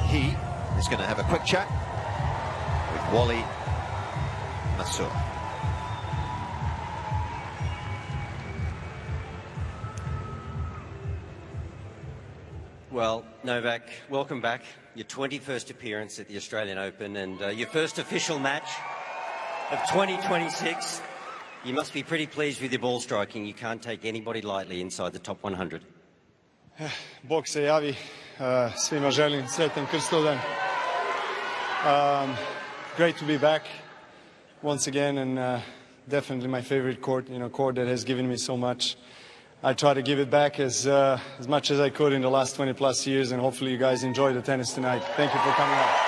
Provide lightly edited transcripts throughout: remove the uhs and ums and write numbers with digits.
he is going to have a quick chat with Wally Masur. Well, Novak, welcome back. Your 21st appearance at the Australian Open and your first official match of 2026. You must be pretty pleased with your ball striking. You can't take anybody lightly inside the top 100. Bog se javi, svima želim sretan Krstovdan. Great to be back once again, and definitely my favorite court, court that has given me so much. I try to give it back as much as I could in the last 20 plus years, and hopefully you guys enjoy the tennis tonight. Thank you for coming out.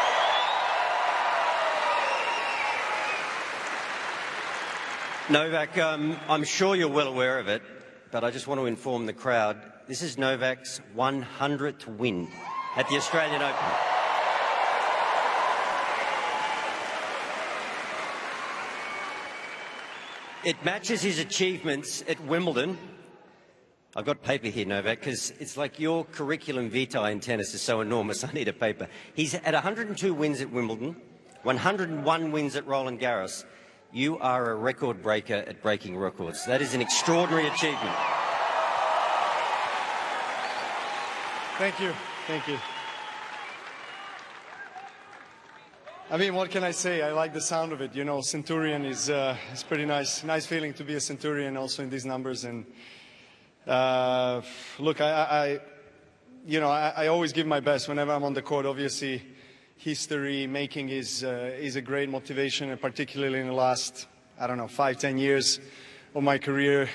Novak, I'm sure you're well aware of it, but I just want to inform the crowd, this is Novak's 100th win at the Australian Open. It matches his achievements at Wimbledon. I've got paper here, Novak, because it's like your curriculum vitae in tennis is so enormous, I need a paper. He's at 102 wins at Wimbledon, 101 wins at Roland-Garros. You are a record breaker at breaking records. That is an extraordinary achievement. Thank you. Thank you. I mean, what can I say? I like the sound of it. Centurion is pretty nice. Nice feeling to be a Centurion also in these numbers. And look, I always give my best whenever I'm on the court. Obviously, history making is a great motivation, and particularly in the last, 5-10 years of my career.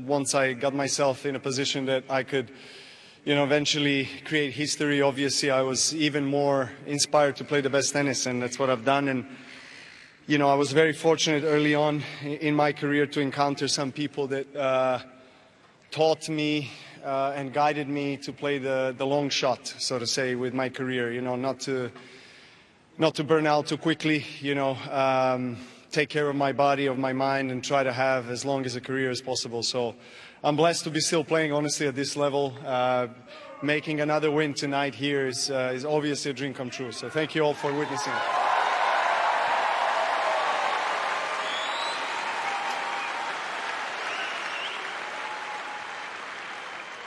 Once I got myself in a position that I could, eventually create history, obviously I was even more inspired to play the best tennis, and that's what I've done. And I was very fortunate early on in my career to encounter some people that taught me and guided me to play the long shot, so to say, with my career. Not to burn out too quickly. Take care of my body, of my mind, and try to have as long as a career as possible. So I'm blessed to be still playing, honestly, at this level. Making another win tonight here is obviously a dream come true. So thank you all for witnessing it.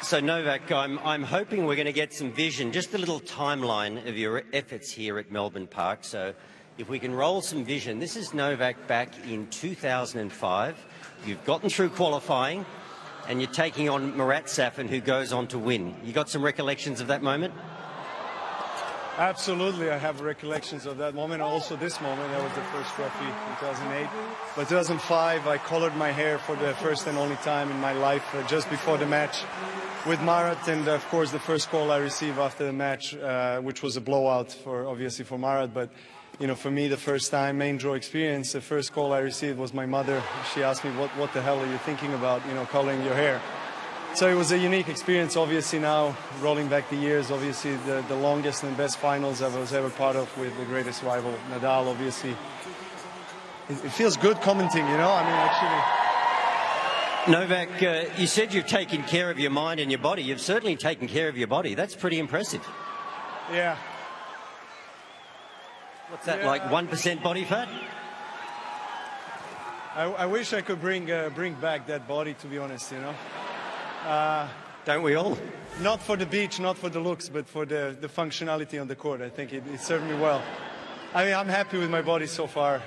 So Novak, I'm hoping we're going to get some vision, just a little timeline of your efforts here at Melbourne Park. So if we can roll some vision, this is Novak back in 2005. You've gotten through qualifying and you're taking on Marat Safin, who goes on to win. You got some recollections of that moment? Absolutely, I have recollections of that moment. Also this moment, that was the first trophy in 2008. But 2005, I colored my hair for the first and only time in my life, just before the match with Marat. And of course, the first call I received after the match, which was a blowout obviously for Marat. But for me, the first time, main draw experience, the first call I received was my mother. She asked me, what the hell are you thinking about, coloring your hair? So it was a unique experience. Obviously now, rolling back the years, obviously the longest and best finals I was ever part of with the greatest rival, Nadal, obviously. It feels good commenting, actually. Novak, you said you've taken care of your mind and your body. You've certainly taken care of your body. That's pretty impressive. Yeah. What's that, like 1% body fat? I wish I could bring back that body, to be honest, Don't we all? Not for the beach, not for the looks, but for the functionality on the court. I think it served me well. I mean, I'm happy with my body so far.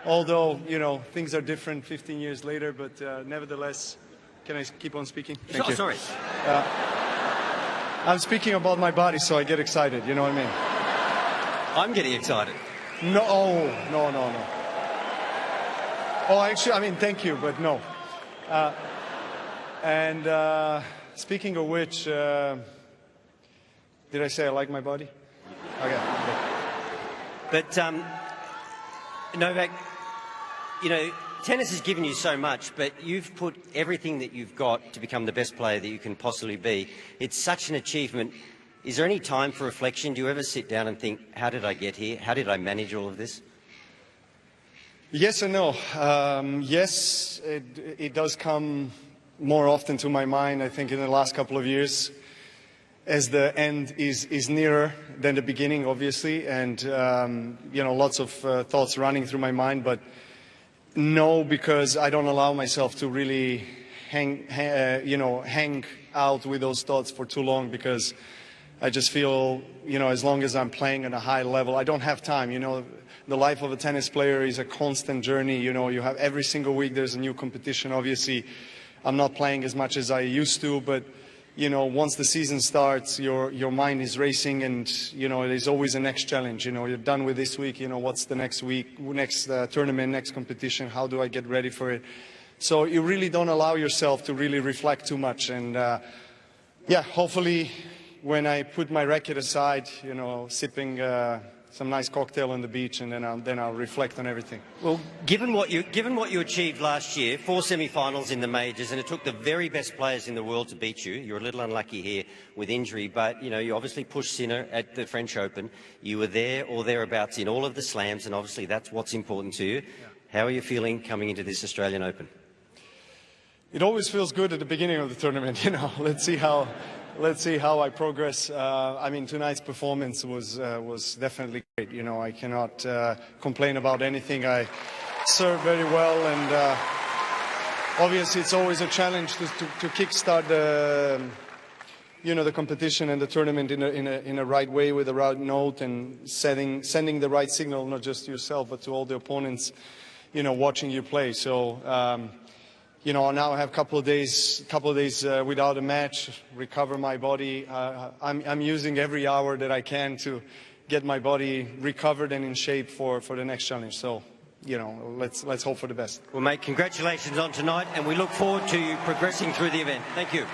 Although, things are different 15 years later, but nevertheless, can I keep on speaking? Thank you. Sorry. I'm speaking about my body, so I get excited, you know what I mean? I'm getting excited. No. Oh, actually, I mean, thank you, but no. Speaking of which, did I say I like my body? Okay. But, Novak, tennis has given you so much, but you've put everything that you've got to become the best player that you can possibly be. It's such an achievement. Is there any time for reflection? Do you ever sit down and think, how did I get here? How did I manage all of this? Yes and no. Yes, it does come more often to my mind, I think, in the last couple of years. as the end is nearer than the beginning, obviously, and you know, lots of thoughts running through my mind, but no, because I don't allow myself to really hang out with those thoughts for too long, because I just feel, you know, as long as I'm playing at a high level, I don't have time. You know, the life of a tennis player is a constant journey. You know, you have every single week there's a new competition. Obviously, I'm not playing as much as I used to, but you know, once the season starts, your mind is racing, and you know, there's always a next challenge. You know, you're done with this week. You know, what's the next week, next tournament, next competition? How do I get ready for it? So you really don't allow yourself to really reflect too much. And yeah, hopefully, when I put my racket aside, you know, sipping some nice cocktail on the beach, and then I'll reflect on everything. Well, given what you achieved last year, 4 semi-finals in the majors, and it took the very best players in the world to beat you. You're a little unlucky here with injury, but you know, you obviously pushed Sinner at the French Open. You were there or thereabouts in all of the slams, and obviously that's what's important to you. Yeah. How are you feeling coming into this Australian Open? It always feels good at the beginning of the tournament. You know, let's see how I progress. I mean, tonight's performance was definitely great. You know, I cannot complain about anything. I served very well, and obviously it's always a challenge to kickstart the, you know, the competition and the tournament in a right way, with the right note, and sending the right signal, not just to yourself but to all the opponents, you know, watching you play. So. You know, now I have a couple of days without a match, recover my body. I'm using every hour that I can to get my body recovered and in shape for the next challenge. So, you know, let's hope for the best. Well, mate, congratulations on tonight, and we look forward to you progressing through the event. Thank you.